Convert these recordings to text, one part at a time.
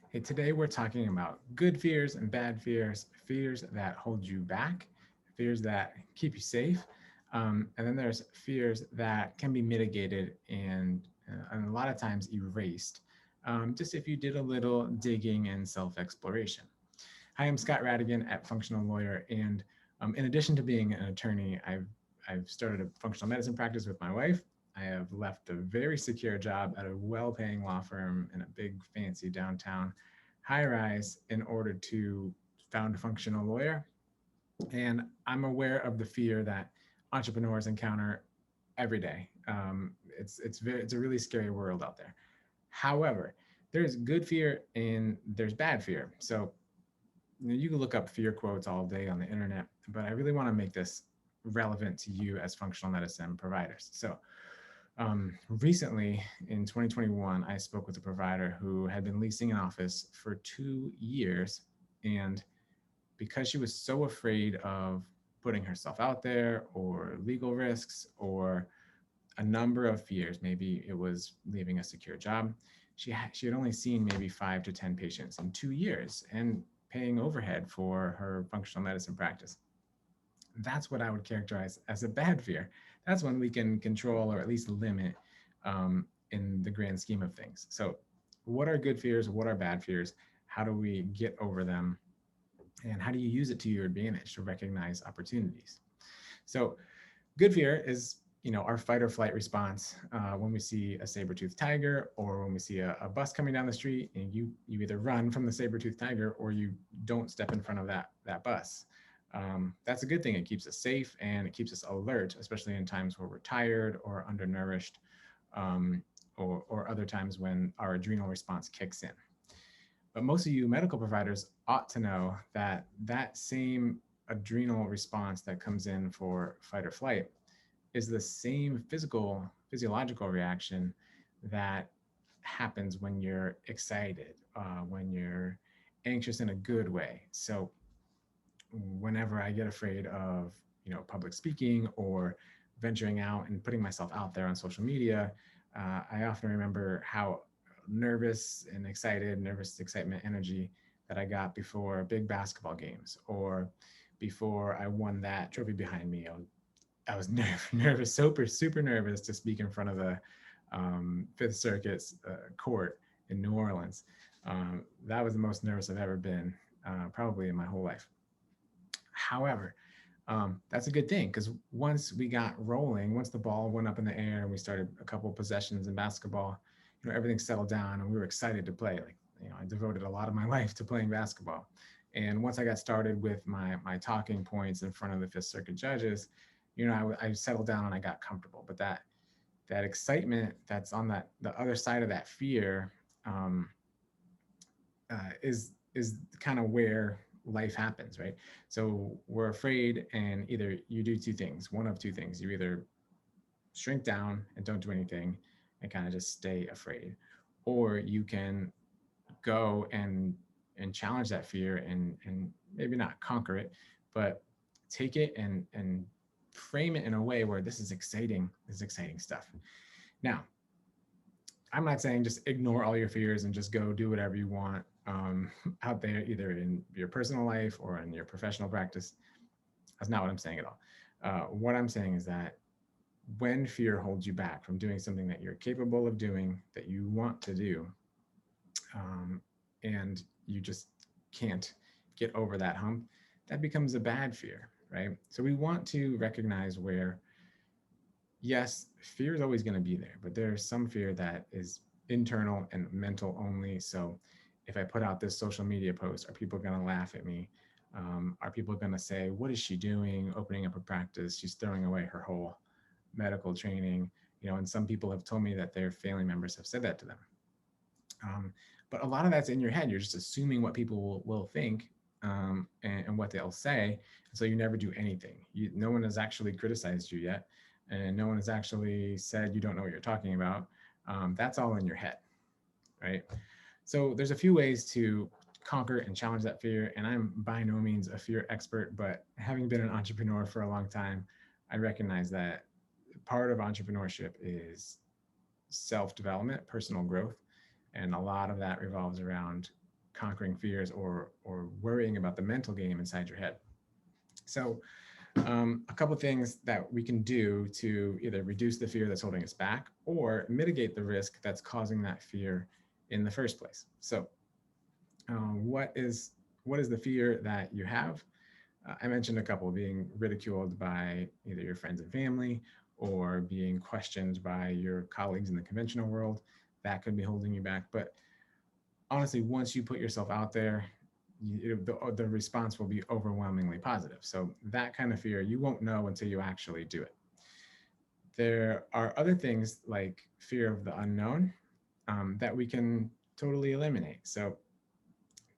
Hey, today we're talking about good fears and bad fears, fears that hold you back, fears that keep you safe, and then there's fears that can be mitigated and a lot of times erased, just if you did a little digging and self-exploration. Hi, I'm Scott Radigan at Functional Lawyer, and in addition to being an attorney, I've started a functional medicine practice with my wife. I have left a very secure job at a well-paying law firm in a big, fancy downtown high-rise in order to found a functional lawyer. And I'm aware of the fear that entrepreneurs encounter every day. It's a really scary world out there. However, there's good fear and there's bad fear. So you can look up fear quotes all day on the internet, but I really want to make this relevant to you as functional medicine providers. So, recently in 2021, I spoke with a provider who had been leasing an office for 2 years. And because she was so afraid of putting herself out there or legal risks or a number of fears, maybe it was leaving a secure job, she had only seen maybe 5 to 10 patients in 2 years and paying overhead for her functional medicine practice. That's what I would characterize as a bad fear. That's one we can control or at least limit in the grand scheme of things. So, what are good fears? What are bad fears? How do we get over them? And how do you use it to your advantage to recognize opportunities? So, good fear is our fight or flight response when we see a saber-toothed tiger or when we see a bus coming down the street and you either run from the saber-toothed tiger or you don't step in front of that bus. That's a good thing. It keeps us safe and it keeps us alert, especially in times where we're tired or undernourished, um, or other times when our adrenal response kicks in. But most of you medical providers ought to know that that same adrenal response that comes in for fight or flight is the same physiological reaction that happens when you're excited, when you're anxious in a good way. So whenever I get afraid of, public speaking or venturing out and putting myself out there on social media, I often remember how nervous excitement energy that I got before big basketball games or before I won that trophy behind me. I was nervous, super nervous to speak in front of the Fifth Circuit's court in New Orleans. That was the most nervous I've ever been, probably in my whole life. However, that's a good thing because once we got rolling, once the ball went up in the air and we started a couple of possessions in basketball, everything settled down and we were excited to play. Like, I devoted a lot of my life to playing basketball. And once I got started with my talking points in front of the Fifth Circuit judges, I settled down and I got comfortable. But that excitement that's on the other side of that fear, is kind of where life happens, right? So we're afraid, and either you do two things, one of two things. You either shrink down and don't do anything and kind of just stay afraid, or you can go and challenge that fear and maybe not conquer it, but take it and frame it in a way where this is exciting stuff. Now, I'm not saying just ignore all your fears and just go do whatever you want, out there, either in your personal life or in your professional practice. That's not what I'm saying at all. What I'm saying is that when fear holds you back from doing something that you're capable of doing, that you want to do, and you just can't get over that hump, that becomes a bad fear, right? So we want to recognize where, yes, fear is always going to be there, but there's some fear that is internal and mental only. So if I put out this social media post, are people going to laugh at me? Are people going to say, what is she doing opening up a practice? She's throwing away her whole medical training. And some people have told me that their family members have said that to them. Um, but a lot of that's in your head. You're just assuming what people will think, and what they'll say. So you never do anything. No one has actually criticized you yet, and no one has actually said you don't know what you're talking about. That's all in your head, right? So there's a few ways to conquer and challenge that fear. And I'm by no means a fear expert, but having been an entrepreneur for a long time, I recognize that part of entrepreneurship is self development, personal growth. And a lot of that revolves around conquering fears or worrying about the mental game inside your head. So a couple of things that we can do to either reduce the fear that's holding us back or mitigate the risk that's causing that fear in the first place. So what is the fear that you have? I mentioned a couple: being ridiculed by either your friends and family or being questioned by your colleagues in the conventional world. That could be holding you back. But honestly, once you put yourself out there, the response will be overwhelmingly positive. So that kind of fear, you won't know until you actually do it. There are other things like fear of the unknown that we can totally eliminate. So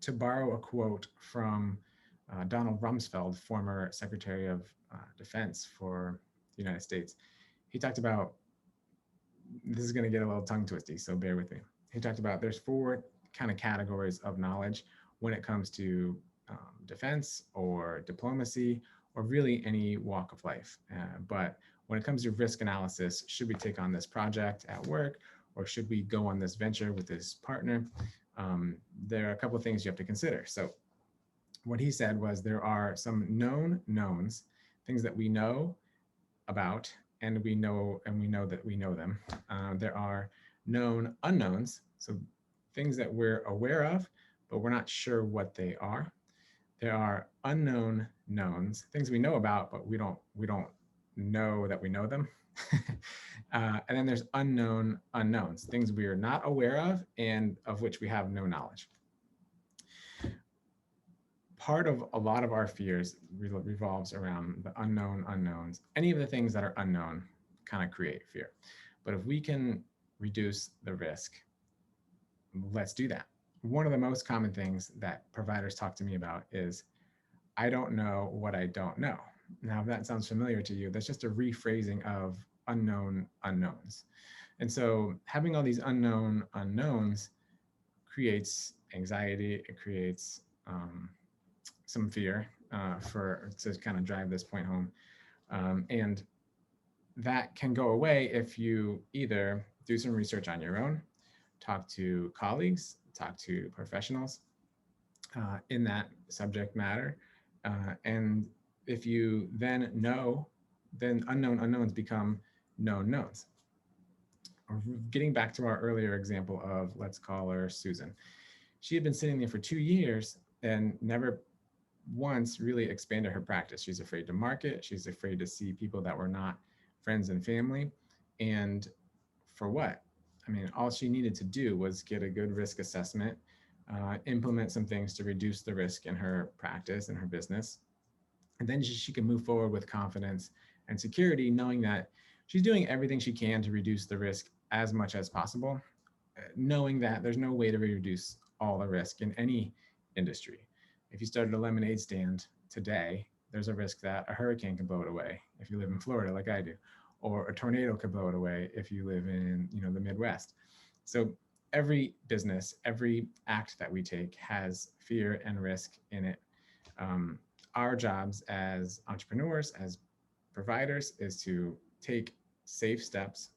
to borrow a quote from Donald Rumsfeld, former Secretary of Defense for the United States, he talked about, this is going to get a little tongue twisty, so bear with me. He talked about there's four kind of categories of knowledge when it comes to defense or diplomacy or really any walk of life. But when it comes to risk analysis, should we take on this project at work or should we go on this venture with this partner? There are a couple of things you have to consider. So what he said was there are some known knowns, things that we know about and we know that we know them. There are known unknowns, so things that we're aware of, but we're not sure what they are. There are unknown knowns, things we know about, but we don't know that we know them. And then there's unknown unknowns, things we are not aware of and of which we have no knowledge. Part of a lot of our fears revolves around the unknown unknowns. Any of the things that are unknown kind of create fear. But if we can reduce the risk, let's do that. One of the most common things that providers talk to me about is, I don't know what I don't know. Now, if that sounds familiar to you, that's just a rephrasing of unknown unknowns. And so having all these unknown unknowns creates anxiety, it creates some fear to kind of drive this point home. And that can go away if you either do some research on your own, talk to colleagues, talk to professionals in that subject matter. And if you then know, then unknown unknowns become known knowns. Getting back to our earlier example of, let's call her Susan. She had been sitting there for 2 years and never once really expanded her practice. She's afraid to market. She's afraid to see people that were not friends and family. And for what? I mean, all she needed to do was get a good risk assessment, implement some things to reduce the risk in her practice and her business. And then she can move forward with confidence and security, knowing that she's doing everything she can to reduce the risk as much as possible, knowing that there's no way to reduce all the risk in any industry. If you started a lemonade stand today, there's a risk that a hurricane can blow it away if you live in Florida like I do, or a tornado could blow it away if you live in the Midwest. So every business, every act that we take has fear and risk in it. Our jobs as entrepreneurs, as providers, is to take safe steps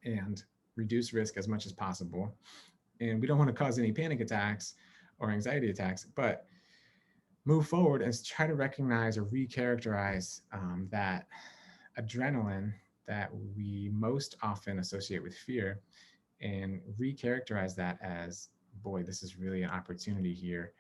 and reduce risk as much as possible. And we don't want to cause any panic attacks or anxiety attacks, but move forward and try to recognize or recharacterize that adrenaline that we most often associate with fear, and recharacterize that as, boy, this is really an opportunity here.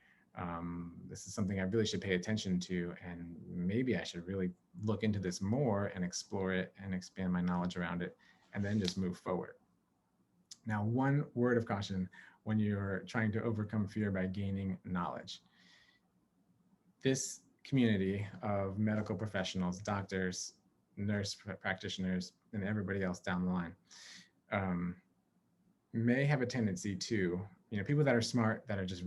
This is something I really should pay attention to, and maybe I should really look into this more and explore it and expand my knowledge around it, and then just move forward. Now, one word of caution when you're trying to overcome fear by gaining knowledge. This community of medical professionals, doctors, nurse practitioners, and everybody else down the line may have a tendency to, people that are smart, that are just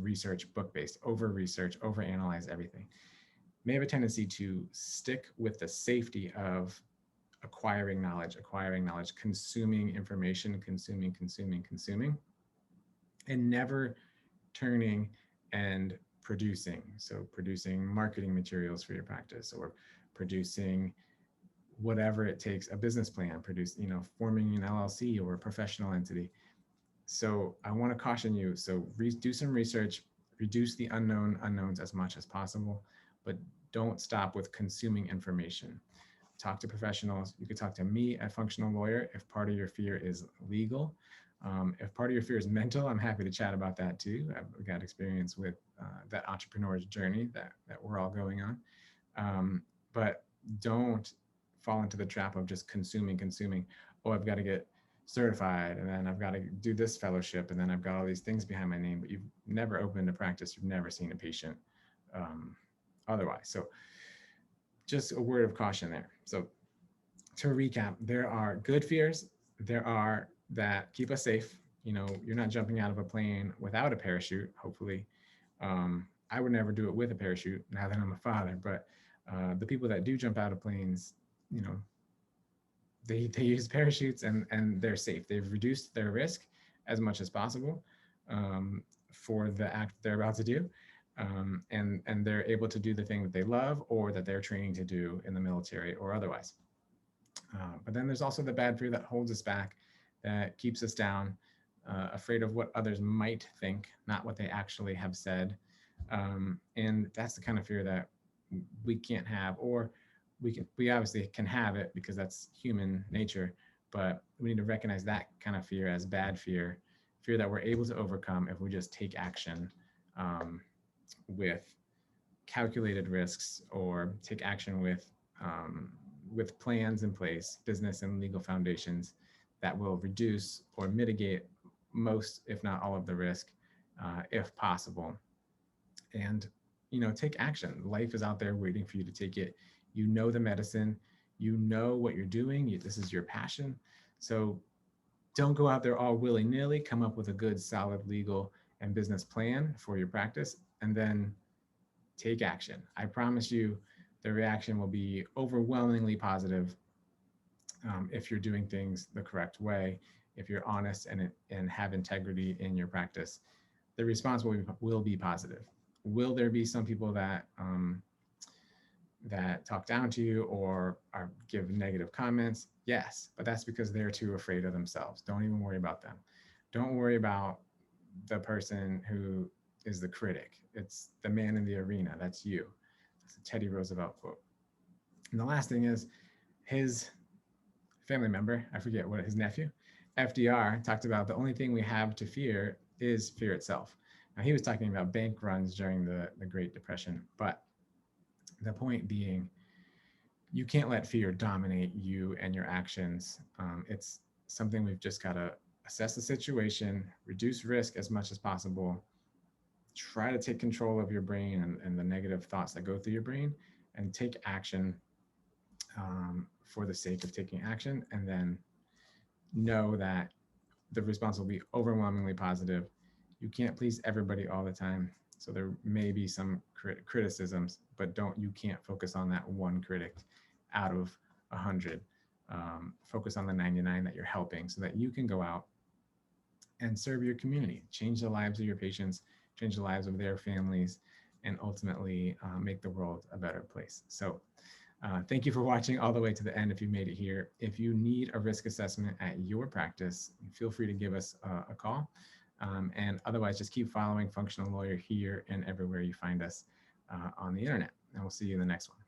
book-based, over-research, over-analyze everything, may have a tendency to stick with the safety of acquiring knowledge, consuming information, consuming, and never turning and producing. So producing marketing materials for your practice, or producing whatever it takes, a business plan, forming an LLC or a professional entity. So I want to caution you. So do some research, reduce the unknown unknowns as much as possible, but don't stop with consuming information. Talk to professionals. You could talk to me at Functional Lawyer if part of your fear is legal. If part of your fear is mental, I'm happy to chat about that too. I've got experience with that entrepreneur's journey that we're all going on. But don't fall into the trap of just consuming. Oh, I've got to get certified, and then I've got to do this fellowship, and then I've got all these things behind my name, but you've never opened a practice, you've never seen a patient otherwise. So just a word of caution there. So to recap, there are good fears. There are that keep us safe. You know, you're not jumping out of a plane without a parachute, hopefully. I would never do it with a parachute now that I'm a father, but the people that do jump out of planes, you know, they use parachutes and they're safe. They've reduced their risk as much as possible for the act they're about to do. And they're able to do the thing that they love or that they're training to do in the military or otherwise. But then there's also the bad fear that holds us back, that keeps us down, afraid of what others might think, not what they actually have said. And that's the kind of fear that we can't have, or we obviously can have it because that's human nature, but we need to recognize that kind of fear as bad fear, fear that we're able to overcome if we just take action with calculated risks, or take action with plans in place, business and legal foundations that will reduce or mitigate most, if not all of the risk, if possible. And, you know, take action. Life is out there waiting for you to take it. You know the medicine, you know what you're doing. This is your passion. So don't go out there all willy-nilly. Come up with a good, solid legal and business plan for your practice, and then take action. I promise you the reaction will be overwhelmingly positive if you're doing things the correct way, if you're honest and have integrity in your practice. The response will be positive. Will there be some people that that talk down to you or give negative comments? Yes, but that's because they're too afraid of themselves. Don't even worry about them. Don't worry about the person who is the critic. It's the man in the arena. That's you. That's a Teddy Roosevelt quote. And the last thing is his family member, I forget what, his nephew, FDR, talked about the only thing we have to fear is fear itself. Now, he was talking about bank runs during the Great Depression, but the point being, you can't let fear dominate you and your actions. It's something we've just got to assess the situation, reduce risk as much as possible, try to take control of your brain and the negative thoughts that go through your brain, and take action for the sake of taking action, and then know that the response will be overwhelmingly positive. You can't please everybody all the time. So there may be some criticisms, but you can't focus on that one critic out of 100. Focus on the 99 that you're helping, so that you can go out and serve your community, change the lives of your patients, change the lives of their families, and ultimately make the world a better place. So thank you for watching all the way to the end if you made it here. If you need a risk assessment at your practice, feel free to give us a call. And otherwise, just keep following Functional Lawyer here and everywhere you find us on the internet. And we'll see you in the next one.